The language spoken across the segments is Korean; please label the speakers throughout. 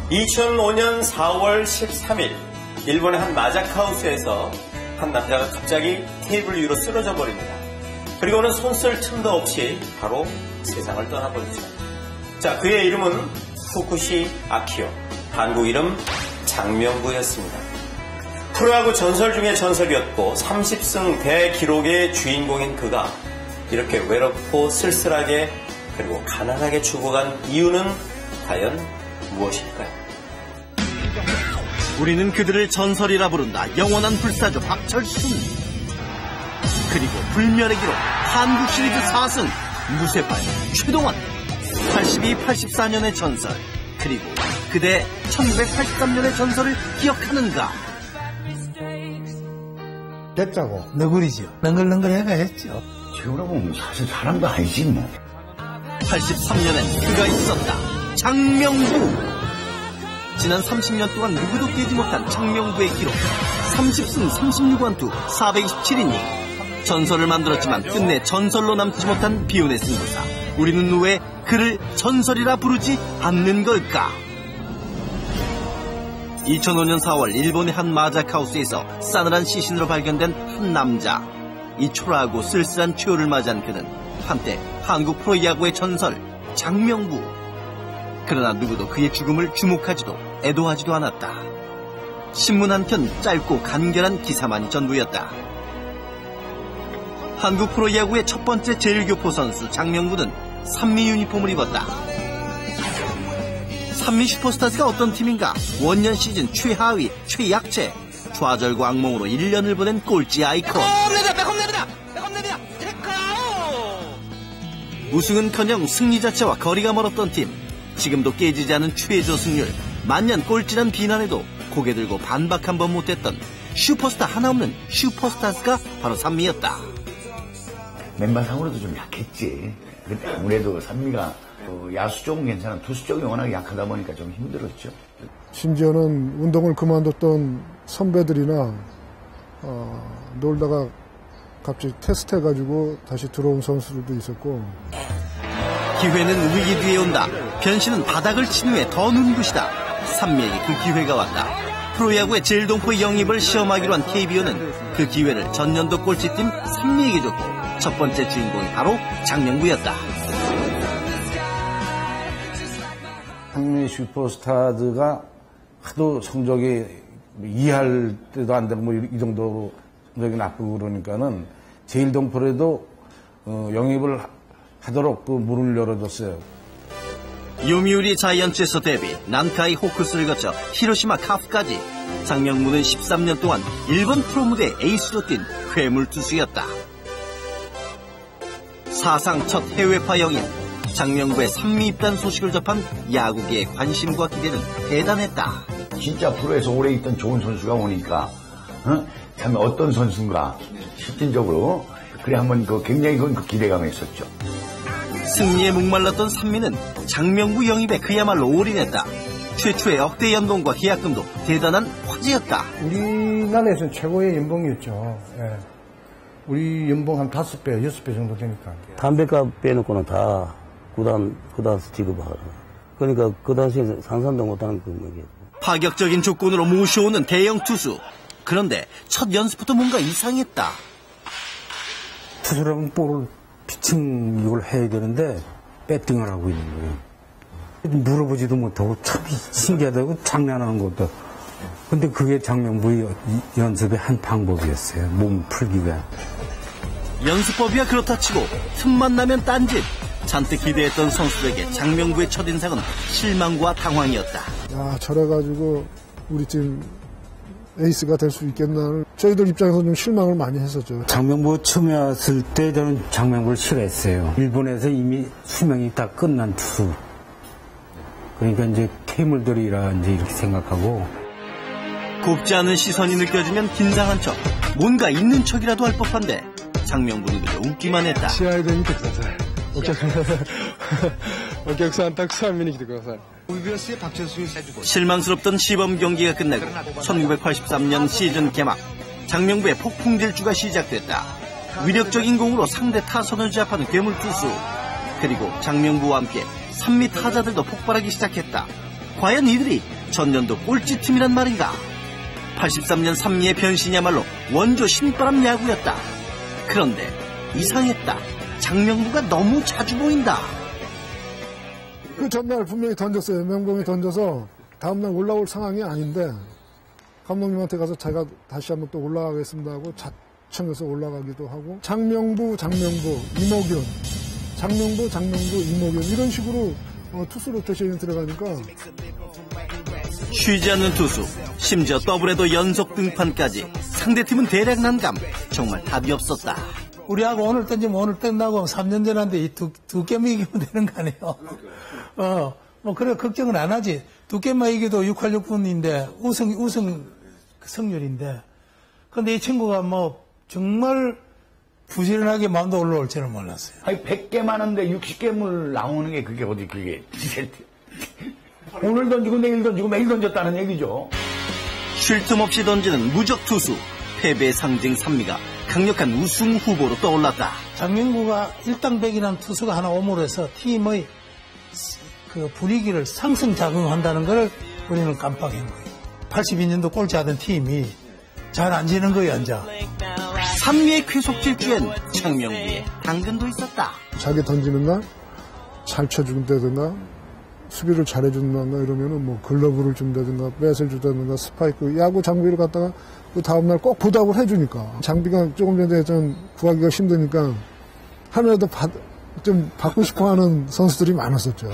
Speaker 1: 2005년 4월 13일 일본의 한 마자카우스에서 한 남자가 갑자기 테이블 위로 쓰러져 버립니다. 그리고는 손 쓸 틈도 없이 바로 세상을 떠나버리죠. 자, 그의 이름은 후쿠시 아키오, 한국 이름 장명구였습니다. 프로야구 전설 중의 전설이었고 30승 대기록의 주인공인 그가 이렇게 외롭고 쓸쓸하게 그리고 가난하게 죽어간 이유는 과연 무엇일까요?
Speaker 2: 우리는 그들을 전설이라 부른다. 영원한 불사조 박철순. 그리고 불멸의 기록 한국 시리즈 4승 무쇠발 최동원. 82-84년의 전설. 그리고 그대 1983년의 전설을 기억하는가?
Speaker 3: 됐다고 너구리죠. 능글능글해가 했죠.
Speaker 4: 지금은 사실 사람도 아니지 뭐.
Speaker 2: 83년엔 그가 있었다. 장명구. 지난 30년 동안 누구도 깨지 못한 장명구의 기록. 30승 36완투 427이닝. 전설을 만들었지만 끝내 전설로 남지 못한 비운의 승부사. 우리는 왜 그를 전설이라 부르지 않는 걸까? 2005년 4월 일본의 한 마자카우스에서 싸늘한 시신으로 발견된 한 남자. 이 초라하고 쓸쓸한 최후를 맞이한 그는 한때 한국 프로야구의 전설 장명구. 그러나 누구도 그의 죽음을 주목하지도 애도하지도 않았다. 신문 한 편 짧고 간결한 기사만이 전부였다. 한국 프로야구의 첫 번째 제일교포 선수 장명구는 산미 유니폼을 입었다. 산미 슈퍼스타즈가 어떤 팀인가? 원년 시즌 최하위, 최약체. 좌절과 악몽으로 1년을 보낸 꼴찌 아이콘. 우승은커녕 승리 자체와 거리가 멀었던 팀. 지금도 깨지지 않은 최저 승률. 만년 꼴찌란 비난에도 고개 들고 반박 한 번 못했던 슈퍼스타 하나 없는 슈퍼스타즈가 바로 산미였다.
Speaker 4: 맨발상으로도 좀 약했지. 근데 아무래도 산미가 야수 쪽은 괜찮아. 투수 쪽이 워낙 약하다 보니까 좀 힘들었죠.
Speaker 3: 심지어는 운동을 그만뒀던 선배들이나 놀다가 갑자기 테스트해가지고 다시 들어온 선수들도 있었고.
Speaker 2: 기회는 위기 뒤에 온다. 변신은 바닥을 친 후에 더 눈부시다. 산미에게 그 기회가 왔다. 프로야구의 제일동포 영입을 시험하기로 한 KBO는 그 기회를 전년도 꼴찌팀 산미에게 줬고 첫 번째 주인공이 바로 장명구였다.
Speaker 5: 산미 슈퍼스타즈가 하도 성적이 이해할 때도 안 되고 뭐 이 정도 성적이 나쁘고 그러니까는 제일동포에도 영입을 하도록 그 문을 열어줬어요.
Speaker 2: 요미우리 자이언츠에서 데뷔, 난카이 호크스를 거쳐 히로시마 카프까지 장명구는 13년 동안 일본 프로 무대 에이스로 뛴 괴물투수였다. 사상 첫 해외파 영입, 장명구의 산미 입단 소식을 접한 야구계의 관심과 기대는 대단했다.
Speaker 4: 진짜 프로에서 오래 있던 좋은 선수가 오니까 참 어떤 선수인가 실질적으로 그래 한번 굉장히 그 기대감이 있었죠.
Speaker 2: 승리에 목말랐던 산미는 장명구 영입에 그야말로 올인했다. 최초의 역대 연봉과 계약금도 대단한 화제였다.
Speaker 3: 우리나라에서는 최고의 연봉이었죠. 예. 우리 연봉 한 5배, 6배 정도 되니까.
Speaker 6: 담배값 빼놓고는 다 구단에서 지급하고. 그러니까 그 당시에 상상도 못하는 금액이에요.
Speaker 2: 파격적인 조건으로 모셔오는 대형 투수. 그런데 첫 연습부터 뭔가 이상했다.
Speaker 7: 투수라면 볼을 피칭 이걸 해야 되는데 배팅을 하고 있는 거예요. 물어보지도 못하고 참 신기하다고 장난하는 것도. 근데 그게 장명구의 연습의 한 방법이었어요. 몸 풀기가.
Speaker 2: 연습법이야 그렇다 치고 틈만 나면 딴짓. 잔뜩 기대했던 선수들에게 장명구의 첫인상은 실망과 당황이었다.
Speaker 3: 야, 저래가지고 우리 팀 에이스가 될 수 있겠나. 저희들 입장에서 좀 실망을 많이 했었죠.
Speaker 7: 장명구 처음에 왔을 때 저는 장명구를 싫어했어요. 일본에서 이미 수명이 다 끝난 투수. 그러니까 이제 퇴물들이라 이제 이렇게 생각하고.
Speaker 2: 곱지 않은 시선이 느껴지면 긴장한 척. 뭔가 있는 척이라도 할 법한데 장명구는 그저 웃기만 했다.
Speaker 3: 시야에 대한 게 됐어요. お客さんたくさん見に来てください.
Speaker 2: 실망스럽던 시범 경기가 끝나고 1983년 시즌 개막. 장명구의 폭풍 질주가 시작됐다. 위력적인 공으로 상대 타선을 제압하는 괴물투수. 그리고 장명구와 함께 산미 타자들도 폭발하기 시작했다. 과연 이들이 전년도 꼴찌팀이란 말인가. 83년 3리의 변신이야말로 원조 신바람 야구였다. 그런데 이상했다. 장명부가 너무 자주 보인다.
Speaker 3: 그 전날 분명히 던졌어요. 명봉이 던져서 다음날 올라올 상황이 아닌데 감독님한테 가서 제가 다시 한번 또 올라가겠습니다 하고 자청해서 올라가기도 하고 장명부, 이목윤, 장명부, 이목윤 이런 식으로 투수 로테이션이 들어가니까
Speaker 2: 쉬지 않는 투수, 심지어 더블에도 연속 등판까지. 상대팀은 대략 난감. 정말 답이 없었다.
Speaker 8: 우리하고 오늘 던지면 오늘 끝나고 3년 전한테 이 두 게임만 이기면 되는 거 아니에요? 뭐 그래 걱정은 안 하지. 두 게임만 이기도 6할 6분인데 우승 승률인데. 근데 이 친구가 뭐 정말 부지런하게 마운드 올라올 줄은 몰랐어요.
Speaker 4: 아니 100개 많은데 60개물 나오는 게 그게 어디 그게 오늘 던지고 내일 던지고 매일 던졌다는 얘기죠.
Speaker 2: 쉴 틈 없이 던지는 무적 투수. 패배의 상징 산미가 강력한 우승 후보로 떠올랐다.
Speaker 8: 장명구가 일당백이라는 투수가 하나 오므로 해서 팀의 그 분위기를 상승 작용한다는 걸 우리는 깜빡인 거예요. 82년도 꼴찌하던 팀이 잘 안 지는 거예요, 앉아.
Speaker 2: 산미의 쾌속 질주엔 장명구의 당근도 있었다.
Speaker 3: 자기 던지는 날 잘 쳐준다든가 수비를 잘해준다든가 이러면은 뭐 글러브를 준다든가 배스를 준다든가 스파이크 야구 장비를 갖다가 그 다음날 꼭 보답을 해주니까 장비가 조금 전에 좀 구하기가 힘드니까 하나라도 좀 받고 싶어하는 선수들이 많았었죠.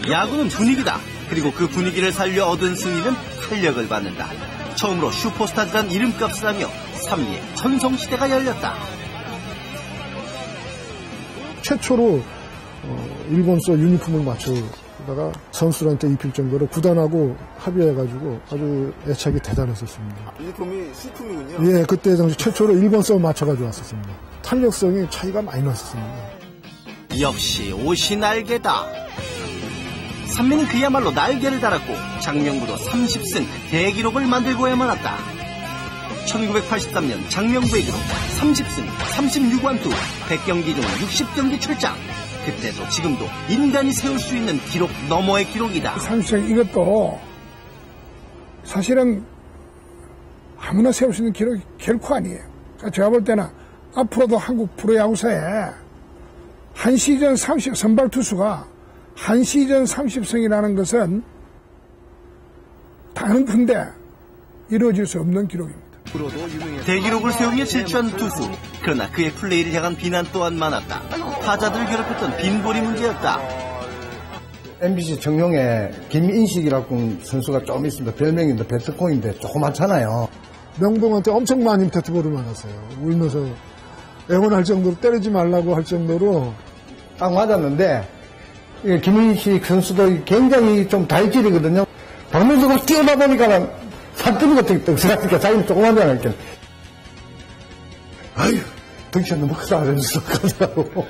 Speaker 2: 야구는 분위기다. 그리고 그 분위기를 살려 얻은 승리는 탄력을 받는다. 처음으로 슈퍼스타즈란 이름값을 하며 3리의 전성시대가 열렸다.
Speaker 3: 최초로 일본서 유니폼을 맞춰다가 선수들한테 입힐 정도로 구단하고 합의해가지고 아주 애착이 대단했었습니다.
Speaker 9: 유니폼이 시품이군요?
Speaker 3: 예, 그때 당시 최초로 일본서 맞춰가지고 왔었습니다. 탄력성이 차이가 많이 났었습니다.
Speaker 2: 역시 옷이 날개다. 산미는 그야말로 날개를 달았고 장명부도 30승 대기록을 만들고야 말았다. 1983년 장명부의 기록 30승 36완투 100경기 중 60경기 출장. 그때도 지금도 인간이 세울 수 있는 기록 너머의 기록이다.
Speaker 10: 사실 이것도 사실은 아무나 세울 수 있는 기록이 결코 아니에요. 그러니까 제가 볼 때는 앞으로도 한국 프로야구사에 한 시즌 30 선발 투수가 한 시즌 30승이라는 것은 다른 군데 이루어질 수 없는 기록입니다.
Speaker 2: 대기록을 세우며 질주한 투수. 그러나 그의 플레이를 향한 비난 또한 많았다. 타자들을 괴롭혔던 빈볼이 문제였다.
Speaker 11: MBC 정용에 김인식이라고 선수가 좀 있습니다. 별명인데 배트코인데 조그맣잖아요.
Speaker 3: 명봉한테 엄청 많이 데트볼을 맞았어요. 울면서 애원할 정도로 때리지 말라고 할 정도로
Speaker 11: 딱 맞았는데 김인식 선수도 굉장히 좀 다혈질이거든요. 박명수가 뛰어다 보니까는 산더미 같은 떡스라니까 자기는 조그만잖아 이렇게. 아유 덩치가 너무 크다 그러더라고.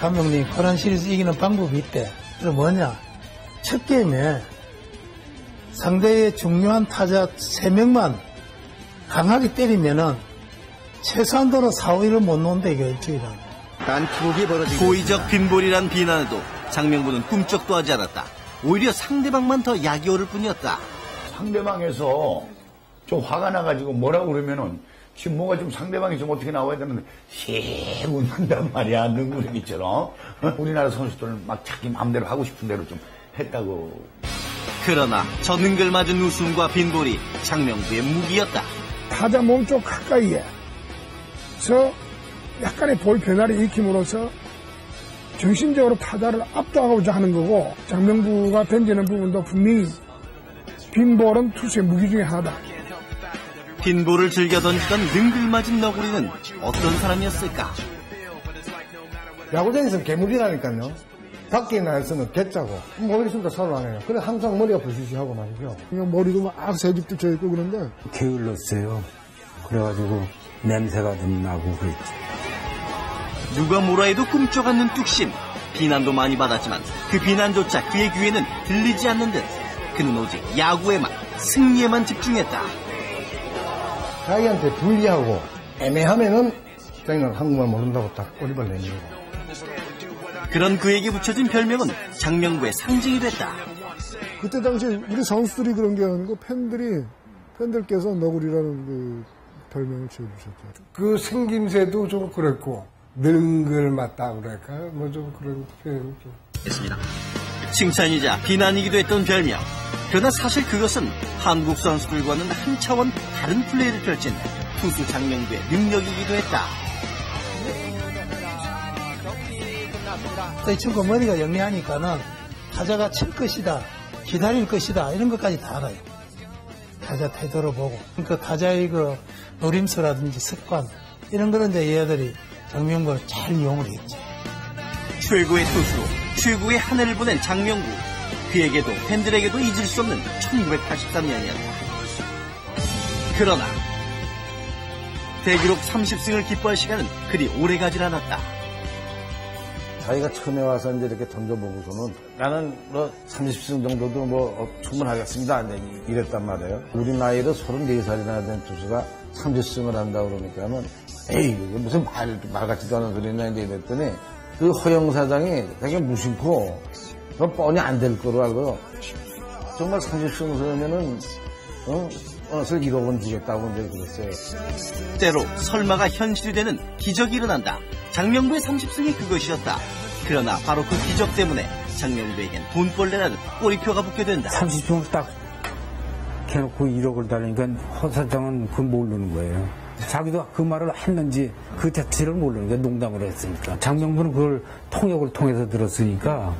Speaker 8: 감독님 코란 시리즈 이기는 방법이 있대. 그럼 뭐냐? 첫 게임에 상대의 중요한 타자 3명만 강하게 때리면은 최소한도로 4, 5위를 못 놓는다 이거 일주일간.
Speaker 2: 고의적 빈볼이란 비난에도 장명부는 꿈쩍도 하지 않았다. 오히려 상대방만 더 약이 오를 뿐이었다.
Speaker 4: 상대방에서 좀 화가 나가지고 뭐라고 그러면은 지금 뭐가 좀 상대방이 좀 어떻게 나와야 되는데 씩 웃는단 말이야. 능구렁이처럼. 우리나라 선수들은 막 자기 마음대로 하고 싶은 대로 좀 했다고.
Speaker 2: 그러나 저 능글맞은 웃음과 빈볼이 장명부의 무기였다.
Speaker 10: 타자 몸쪽 가까이에 서 약간의 볼 변화를 일으킴으로써 정신적으로 타자를 압도하고자 하는 거고 장명부가 던지는 부분도 분명히 빈볼은 투수의 무기 중에 하나다.
Speaker 2: 빈볼을 즐겨 던지던 능글맞은 너구리는 어떤 사람이었을까?
Speaker 11: 야구장에서는 괴물이라니까요. 밖에 나서는 개짜고 머리 있으니까 살을 안 해요. 그래 항상 머리가 부시시하고 말이죠.
Speaker 3: 그냥 머리도 막 새집도 져있고 그런데
Speaker 7: 게을렀어요. 그래가지고 냄새가 좀 나고 그랬지.
Speaker 2: 누가 뭐라 해도 꿈쩍 않는 뚝심. 비난도 많이 받았지만 그 비난조차 그의 귀에는 들리지 않는 듯. 그는 오직 야구에만, 승리에만 집중했다.
Speaker 11: 자기한테 불리하고 애매하면은 자기는 한국말 모른다고 딱 꼬리발 내는 거예요.
Speaker 2: 그런 그에게 붙여진 별명은 장명구의 상징이 됐다.
Speaker 3: 그때 당시 우리 선수들이 그런 게 아니고 팬들께서 너구리라는 그 별명을 지어주셨죠.
Speaker 10: 그 생김새도 좀 그랬고 능글맞다 그럴까 뭐 좀 그런 표현이 좀
Speaker 2: 했습니다. 칭찬이자 비난이기도 했던 별명. 그러나 사실 그것은 한국 선수들과는 한 차원 다른 플레이를 펼친 투수 장명구의 능력이기도 했다.
Speaker 8: 이 친구 머리가 영리하니까는 타자가 칠 것이다, 기다릴 것이다 이런 것까지 다 알아요. 타자 태도를 보고 그 타자의 그 노림수라든지 습관 이런 거는 이제 얘들이 장명구를 잘 이용을 했죠.
Speaker 2: 최고의 투수로 최고의 한 해를 보낸 장명구. 그에게도 팬들에게도 잊을 수 없는 1983년이었다. 그러나 대기록 30승을 기뻐할 시간은 그리 오래가질 않았다.
Speaker 5: 자기가 처음에 와서 이제 이렇게 던져보고서는 나는 뭐 30승 정도도 뭐 충분하겠습니다. 이랬단 말이에요. 우리 나이로 34살이나 된 투수가 30승을 한다 그러니까는 에이, 이게 무슨 말 같지도 않은 소리냐 이랬더니 그 허영 사장이 되게 무심코 뻔히 안 될 거로 알고 정말 30승 서면은 어느새 1억 원 주겠다고 이제 그랬어요.
Speaker 2: 때로 설마가 현실이 되는 기적이 일어난다. 장명구의 30승이 그것이었다. 그러나 바로 그 기적 때문에 장명구에겐 돈벌레라는 꼬리표가 붙게 된다.
Speaker 7: 30승을 딱 해놓고 1억을 달리니까 허 사장은 그걸 모르는 거예요. 자기도 그 말을 했는지 그 자체를 모르는 거예요. 농담을 했으니까. 장명구는 그걸 통역을 통해서 들었으니까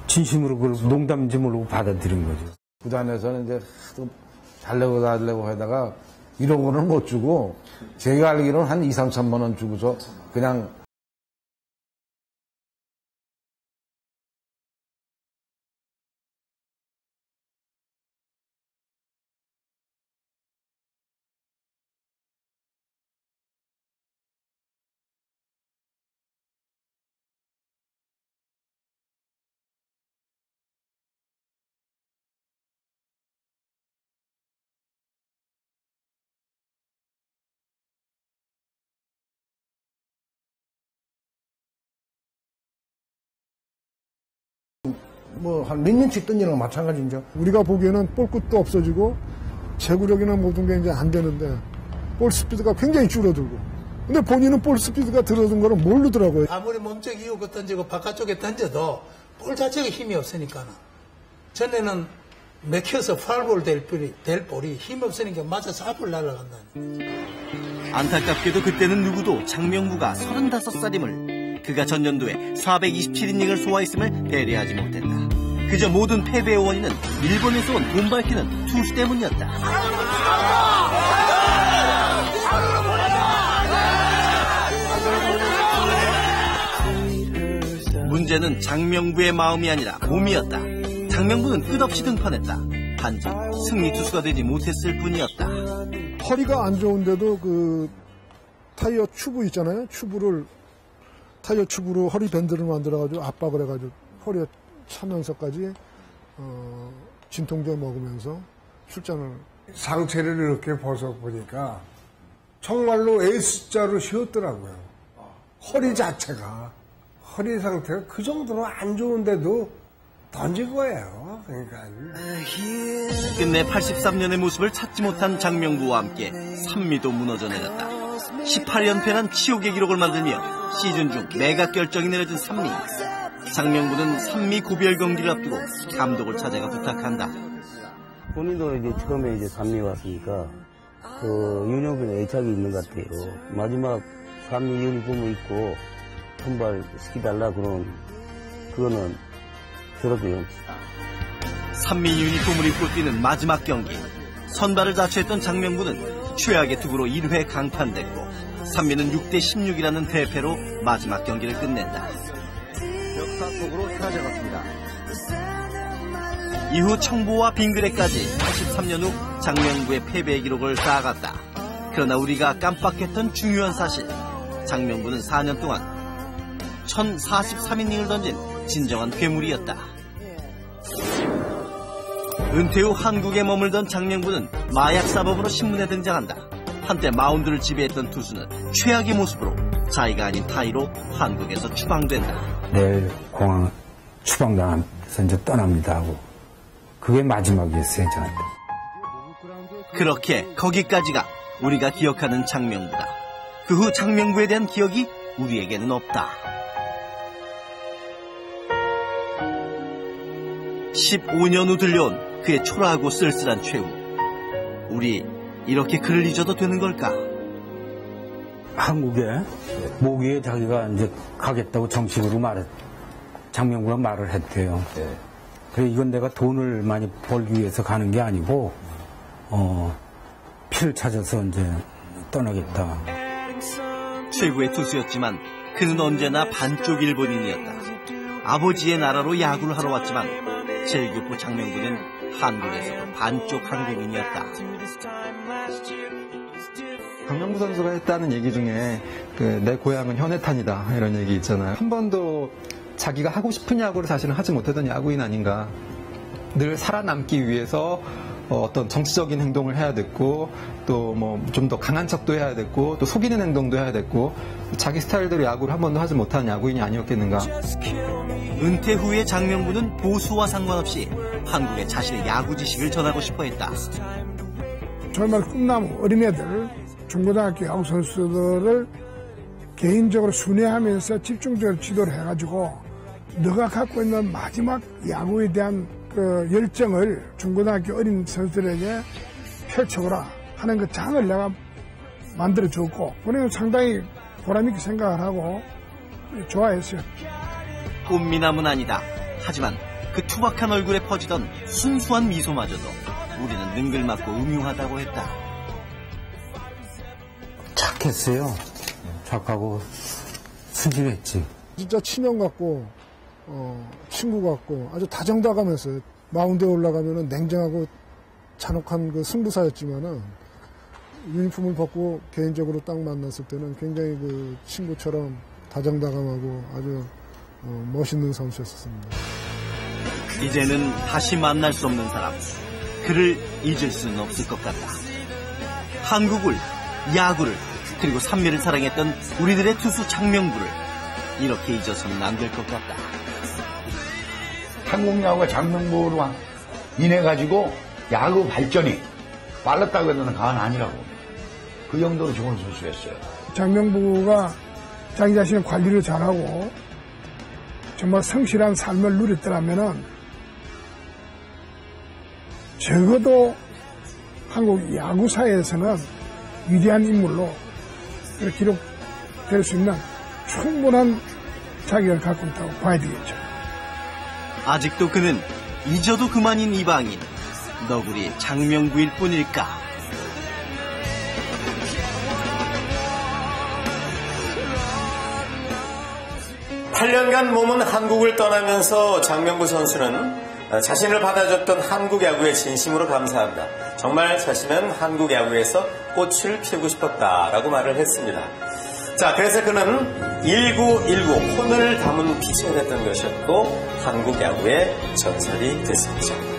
Speaker 7: 진심으로 그걸 농담인지 모르고 받아들인 거죠.
Speaker 5: 구단에서는 이제 하도 달래고 하다가 1억 원을 못 주고 제가 알기로는 한 2, 3천만 원 주고서 그냥
Speaker 11: 뭐 한 몇 년씩 던지는 거 마찬가지죠.
Speaker 3: 우리가 보기에는 볼 끝도 없어지고 제구력이나 모든 게 이제 안 되는데 볼 스피드가 굉장히 줄어들고 근데 본인은 볼 스피드가 줄어든 거를 모르더라고요.
Speaker 8: 아무리 몸쪽 이후고 던지고 바깥쪽에 던져도 볼 자체가 힘이 없으니까는 전에는 맥혀서 파울볼 될 볼이 힘이 없으니까 맞아서 앞을 날아간다니.
Speaker 2: 안타깝게도 그때는 누구도 장명구가 35살임을 그가 전년도에 427이닝을 소화했음을 배려하지 못했다. 그저 모든 패배의 원인은 일본에서 온 돈 밝히는 투수 때문이었다. 문제는 장명구의 마음이 아니라 몸이었다. 장명구는 끝없이 등판했다. 단지 승리 투수가 되지 못했을 뿐이었다.
Speaker 3: 허리가 안 좋은데도 그 타이어 튜브 있잖아요. 타이어 튜브로 허리 밴드를 만들어가지고 압박을 해가지고 허리에 차면서까지 진통제 먹으면서 출전을.
Speaker 10: 상체를 이렇게 벗어보니까 정말로 S자로 쉬었더라고요. 허리 자체가 허리 상태가 그 정도로 안 좋은데도 던진 거예요. 그러니까
Speaker 2: 끝내 83년의 모습을 찾지 못한 장명구와 함께 산미도 무너져 내렸다. 18연패란 치욕의 기록을 만들며 시즌 중 매각 결정이 내려진 산미. 장명구는 산미 고별 경기를 앞두고 감독을 찾아가 부탁한다.
Speaker 6: 본인도 이제 처음에 이제 산미 왔으니까 유니폼에 애착이 있는 것 같아요. 마지막 산미 유니폼을 입고 선발 시키달라 그거는 들었고요.
Speaker 2: 산미 유니폼을 입고 뛰는 마지막 경기. 선발을 자처했던 장명구는 최악의 투구로 1회 강판됐고 산미는 6대16이라는 대패로 마지막 경기를 끝낸다. 역사 속으로 사라져갔습니다. 이후 청보와 빙그레까지 83년 후 장명구의 패배 기록을 쌓아갔다. 그러나 우리가 깜빡했던 중요한 사실. 장명구는 4년 동안 1043이닝을 던진 진정한 괴물이었다. 은퇴 후 한국에 머물던 장명구는 마약 사범으로 신문에 등장한다. 한때 마운드를 지배했던 투수는 최악의 모습으로 자의가 아닌 타의로 한국에서 추방된다.
Speaker 7: 내일 공항 추방당해서 이제 떠납니다 하고 그게 마지막이었어요 저한테.
Speaker 2: 그렇게 거기까지가 우리가 기억하는 장명부다. 그 후 장명부에 대한 기억이 우리에게는 없다. 15년 후 들려온 그의 초라하고 쓸쓸한 최후. 우리 이렇게 그를 잊어도 되는 걸까?
Speaker 7: 한국에 모기에 자기가 이제 가겠다고 정식으로 장명부가 말을 했대요. 그래 이건 내가 돈을 많이 벌기 위해서 가는 게 아니고 피를 찾아서 이제 떠나겠다.
Speaker 2: 최고의 투수였지만 그는 언제나 반쪽 일본인이었다. 아버지의 나라로 야구를 하러 왔지만 제1교포 장명부는 한국에서도 반쪽 한국인이었다.
Speaker 9: 장명부 선수가 했다는 얘기 중에 내 고향은 현해탄이다 이런 얘기 있잖아요. 한 번도 자기가 하고 싶은 야구를 사실은 하지 못했던 야구인 아닌가. 늘 살아남기 위해서 어떤 정치적인 행동을 해야 됐고 또 뭐 좀 더 강한 척도 해야 됐고 또 속이는 행동도 해야 됐고 자기 스타일대로 야구를 한 번도 하지 못한 야구인이 아니었겠는가.
Speaker 2: 은퇴 후의 장명부는 보수와 상관없이 한국에 자신의 야구 지식을 전하고 싶어 했다.
Speaker 10: 정말 꿈나무 어린애들 중고등학교 야구 선수들을 개인적으로 순회하면서 집중적으로 지도를 해가지고 너가 갖고 있는 마지막 야구에 대한 그 열정을 중고등학교 어린 선수들에게 펼쳐보라 하는 그 장을 내가 만들어줬고 본인은 상당히 보람있게 생각을 하고 좋아했어요.
Speaker 2: 꽃미남은 아니다. 하지만 그 투박한 얼굴에 퍼지던 순수한 미소마저도 우리는 능글맞고 음흉하다고 했다.
Speaker 7: 착했어요. 착하고 순진했지.
Speaker 3: 진짜 친형 같고 친구 같고 아주 다정다감했어요. 마운드에 올라가면은 냉정하고 잔혹한 그 승부사였지만은 유니폼을 벗고 개인적으로 딱 만났을 때는 굉장히 그 친구처럼 다정다감하고 아주 멋있는 선수였습니다.
Speaker 2: 이제는 다시 만날 수 없는 사람. 그를 잊을 수는 없을 것 같다. 한국을, 야구를, 그리고 산미를 사랑했던 우리들의 투수 장명부를 이렇게 잊어서는 안 될 것 같다.
Speaker 4: 한국 야구가 장명부로 인해가지고 야구 발전이 빨랐다고 해도 과언 아니라고. 그 정도로 좋은 선수였어요.
Speaker 10: 장명부가 자기 자신의 관리를 잘하고 정말 성실한 삶을 누렸더라면은 적어도 한국 야구사에서는 위대한 인물로 기록될 수 있는 충분한 자격을 갖고 있다고 봐야 되겠죠.
Speaker 2: 아직도 그는 잊어도 그만인 이방인, 너구리 장명부일 뿐일까?
Speaker 1: (8년간) 몸은 한국을 떠나면서 장명부 선수는 자신을 받아줬던 한국 야구에 진심으로 감사한다. 정말 자신은 한국 야구에서 꽃을 피우고 싶었다라고 말을 했습니다. 자, 그래서 그는 1919 혼을 담은 피칭을 했던 것이었고 한국 야구의 전설이 됐었죠.